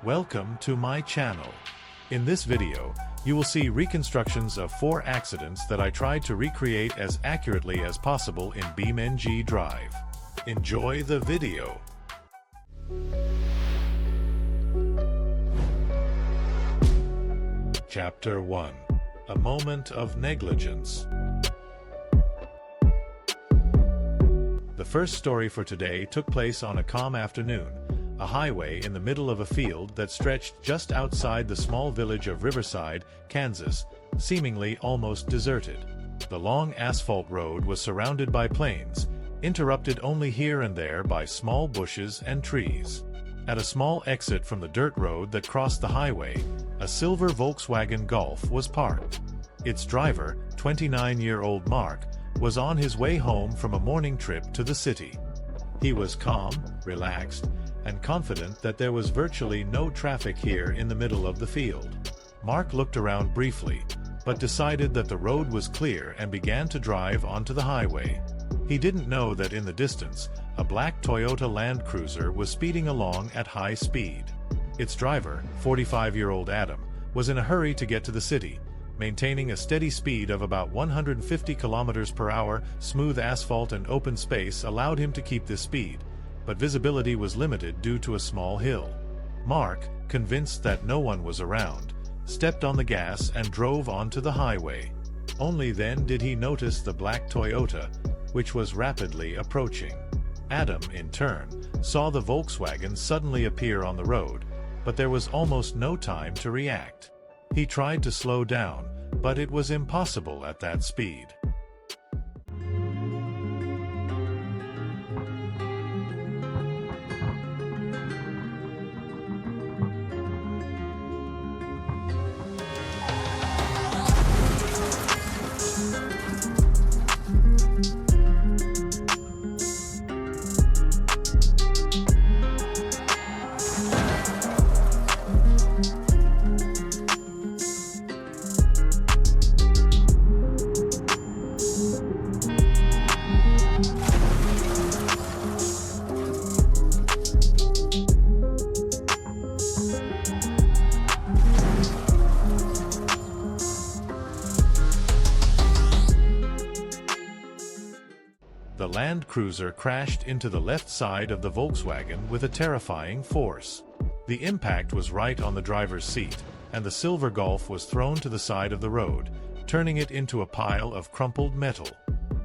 Welcome to my channel. In this video, you will see reconstructions of 4 accidents that I tried to recreate as accurately as possible in Beamng.drive. Enjoy the video. Chapter 1. A Moment of Negligence. The first story for today took place on a calm afternoon, a highway in the middle of a field that stretched just outside the small village of Riverside, Kansas, seemingly almost deserted. The long asphalt road was surrounded by plains, interrupted only here and there by small bushes and trees. At a small exit from the dirt road that crossed the highway, a silver Volkswagen Golf was parked. Its driver, 29-year-old Mark, was on his way home from a morning trip to the city. He was calm, relaxed, and confident that there was virtually no traffic here in the middle of the field. Mark looked around briefly, but decided that the road was clear and began to drive onto the highway. He didn't know that in the distance, a black Toyota Land Cruiser was speeding along at high speed. Its driver, 45-year-old Adam, was in a hurry to get to the city, maintaining a steady speed of about 150 kilometers per hour. Smooth asphalt and open space allowed him to keep this speed, but visibility was limited due to a small hill. Mark, convinced that no one was around, stepped on the gas and drove onto the highway. Only then did he notice the black Toyota, which was rapidly approaching. Adam, in turn, saw the Volkswagen suddenly appear on the road, but there was almost no time to react. He tried to slow down, but it was impossible at that speed. The Land Cruiser crashed into the left side of the Volkswagen with a terrifying force. The impact was right on the driver's seat, and the silver Golf was thrown to the side of the road, turning it into a pile of crumpled metal.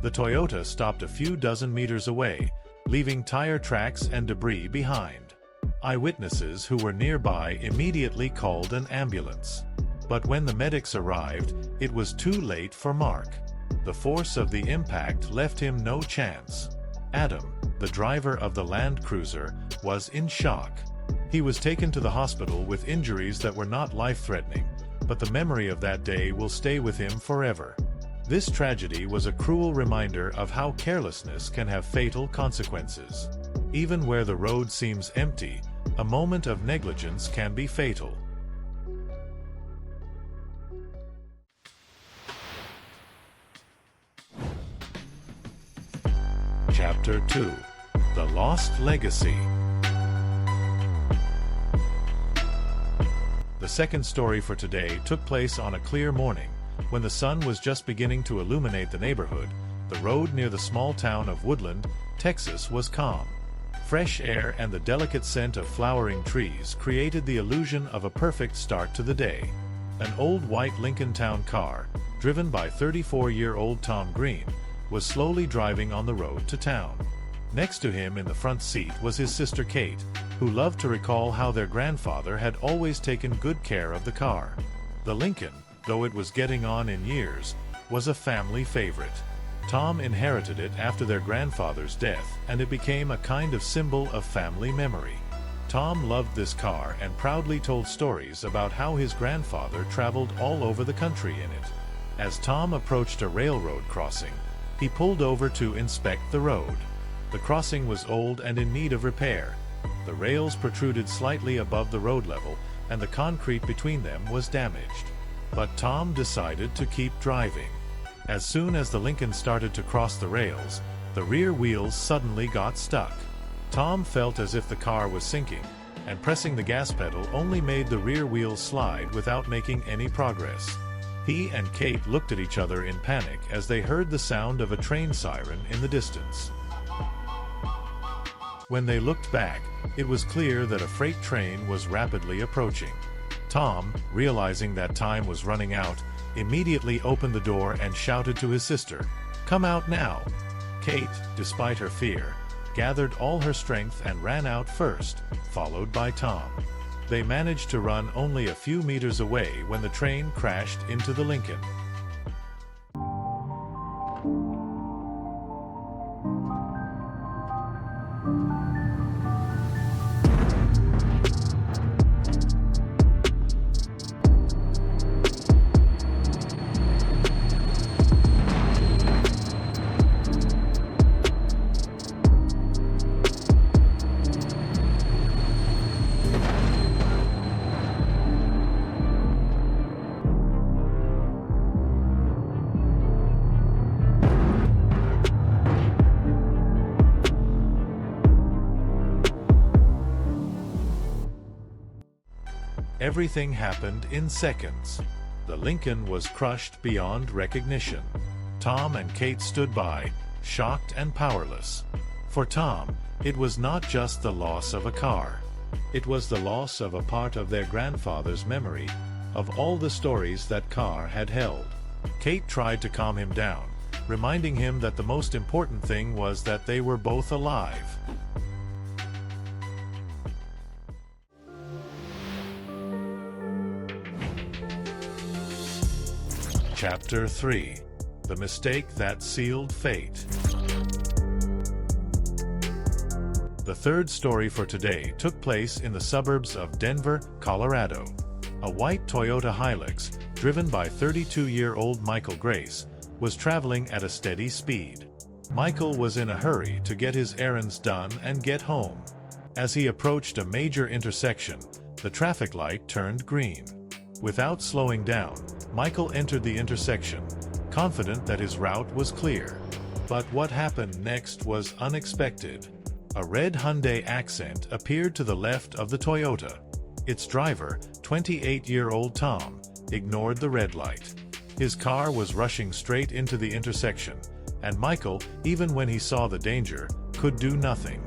The Toyota stopped a few dozen meters away, leaving tire tracks and debris behind. Eyewitnesses who were nearby immediately called an ambulance. But when the medics arrived, it was too late for Mark. The force of the impact left him no chance. Adam, the driver of the Land Cruiser, was in shock. He was taken to the hospital with injuries that were not life-threatening, but the memory of that day will stay with him forever. This tragedy was a cruel reminder of how carelessness can have fatal consequences. Even where the road seems empty, a moment of negligence can be fatal. Chapter 2. The Lost Legacy. The second story for today took place on a clear morning, when the sun was just beginning to illuminate the neighborhood. The road near the small town of Woodland, Texas was calm. Fresh air and the delicate scent of flowering trees created the illusion of a perfect start to the day. An old white Lincoln Town car, driven by 34-year-old Tom Green, was slowly driving on the road to town. Next to him in the front seat was his sister Kate, who loved to recall how their grandfather had always taken good care of the car. The Lincoln, though it was getting on in years, was a family favorite. Tom inherited it after their grandfather's death, and it became a kind of symbol of family memory. Tom loved this car and proudly told stories about how his grandfather traveled all over the country in it. As Tom approached a railroad crossing, he pulled over to inspect the road. The crossing was old and in need of repair. The rails protruded slightly above the road level, and the concrete between them was damaged. But Tom decided to keep driving. As soon as the Lincoln started to cross the rails, the rear wheels suddenly got stuck. Tom felt as if the car was sinking, and pressing the gas pedal only made the rear wheels slide without making any progress. He and Kate looked at each other in panic as they heard the sound of a train siren in the distance. When they looked back, it was clear that a freight train was rapidly approaching. Tom, realizing that time was running out, immediately opened the door and shouted to his sister, "Come out now!" Kate, despite her fear, gathered all her strength and ran out first, followed by Tom. They managed to run only a few meters away when the train crashed into the Lincoln. Everything happened in seconds. The Lincoln was crushed beyond recognition. Tom and Kate stood by, shocked and powerless. For Tom, it was not just the loss of a car. It was the loss of a part of their grandfather's memory, of all the stories that car had held. Kate tried to calm him down, reminding him that the most important thing was that they were both alive. Chapter 3. The Mistake That Sealed Fate. The third story for today took place in the suburbs of Denver, Colorado. A white Toyota Hilux, driven by 32-year-old Michael Grace, was traveling at a steady speed. Michael was in a hurry to get his errands done and get home. As he approached a major intersection, the traffic light turned green. Without slowing down, Michael entered the intersection, confident that his route was clear. But what happened next was unexpected. A red Hyundai Accent appeared to the left of the Toyota. Its driver, 28-year-old Tom, ignored the red light. His car was rushing straight into the intersection, and Michael, even when he saw the danger, could do nothing.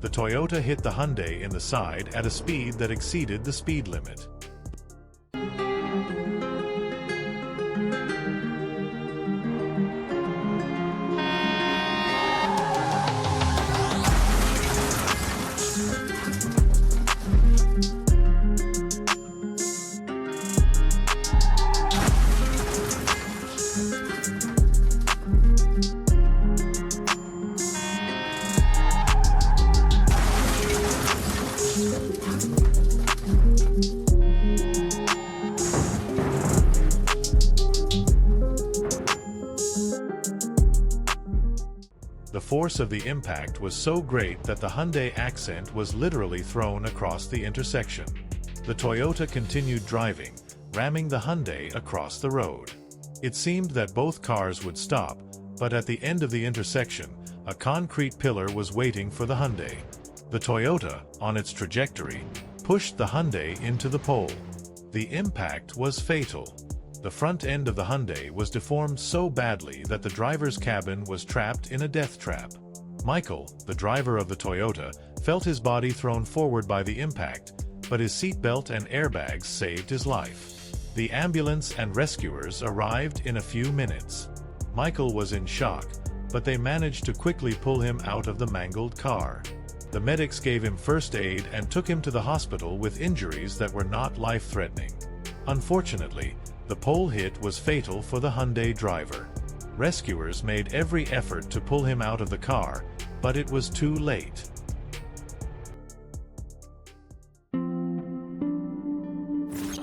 The Toyota hit the Hyundai in the side at a speed that exceeded the speed limit. The force of the impact was so great that the Hyundai Accent was literally thrown across the intersection. The Toyota continued driving, ramming the Hyundai across the road. It seemed that both cars would stop, but at the end of the intersection, a concrete pillar was waiting for the Hyundai. The Toyota, on its trajectory, pushed the Hyundai into the pole. The impact was fatal. The front end of the Hyundai was deformed so badly that the driver's cabin was trapped in a death trap. Michael, the driver of the Toyota, felt his body thrown forward by the impact, but his seatbelt and airbags saved his life. The ambulance and rescuers arrived in a few minutes. Michael was in shock, but they managed to quickly pull him out of the mangled car. The medics gave him first aid and took him to the hospital with injuries that were not life-threatening. Unfortunately, the pole hit was fatal for the Hyundai driver. Rescuers made every effort to pull him out of the car, but it was too late.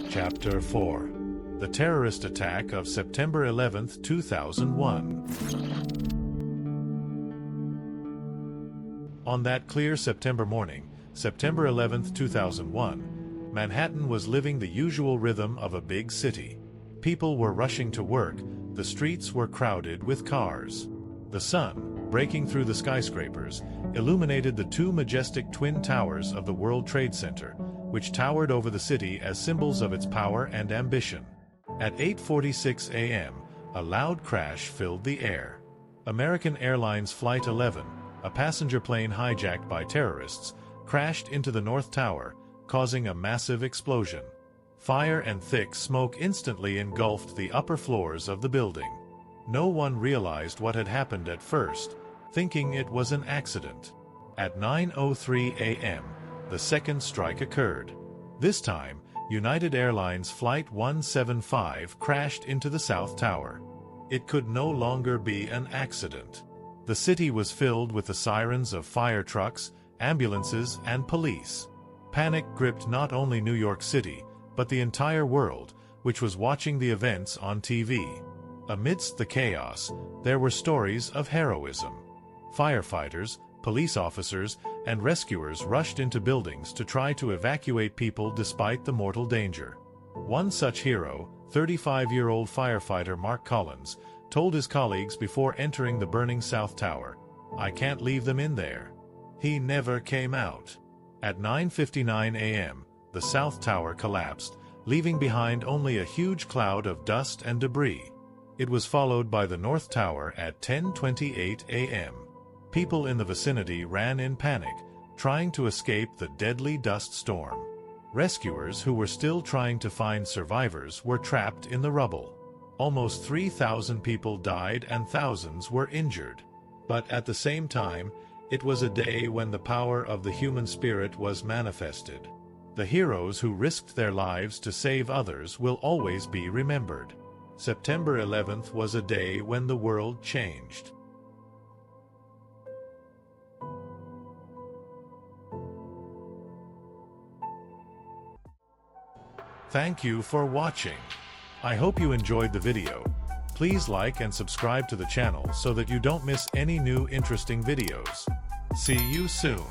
Chapter 4. The Terrorist Attack of September 11, 2001. On that clear September morning, September 11, 2001, Manhattan was living the usual rhythm of a big city. People were rushing to work, the streets were crowded with cars. The sun, breaking through the skyscrapers, illuminated the two majestic twin towers of the World Trade Center, which towered over the city as symbols of its power and ambition. At 8:46 a.m., a loud crash filled the air. American Airlines Flight 11, a passenger plane hijacked by terrorists, crashed into the North Tower, causing a massive explosion. Fire and thick smoke instantly engulfed the upper floors of the building. No one realized what had happened at first, thinking it was an accident. At 9:03 a.m., the second strike occurred. This time, United Airlines Flight 175 crashed into the South Tower. It could no longer be an accident. The city was filled with the sirens of fire trucks, ambulances, and police. Panic gripped not only New York City, but the entire world, which was watching the events on TV. Amidst the chaos, there were stories of heroism. Firefighters, police officers, and rescuers rushed into buildings to try to evacuate people despite the mortal danger. One such hero, 35-year-old firefighter Mark Collins, told his colleagues before entering the burning South Tower, "I can't leave them in there." He never came out. At 9:59 a.m., the South Tower collapsed, leaving behind only a huge cloud of dust and debris. It was followed by the North Tower at 10:28 a.m. People in the vicinity ran in panic, trying to escape the deadly dust storm. Rescuers who were still trying to find survivors were trapped in the rubble. Almost 3,000 people died and thousands were injured. But at the same time, it was a day when the power of the human spirit was manifested. The heroes who risked their lives to save others will always be remembered. September 11th was a day when the world changed. Thank you for watching. I hope you enjoyed the video. Please like and subscribe to the channel so that you don't miss any new interesting videos. See you soon.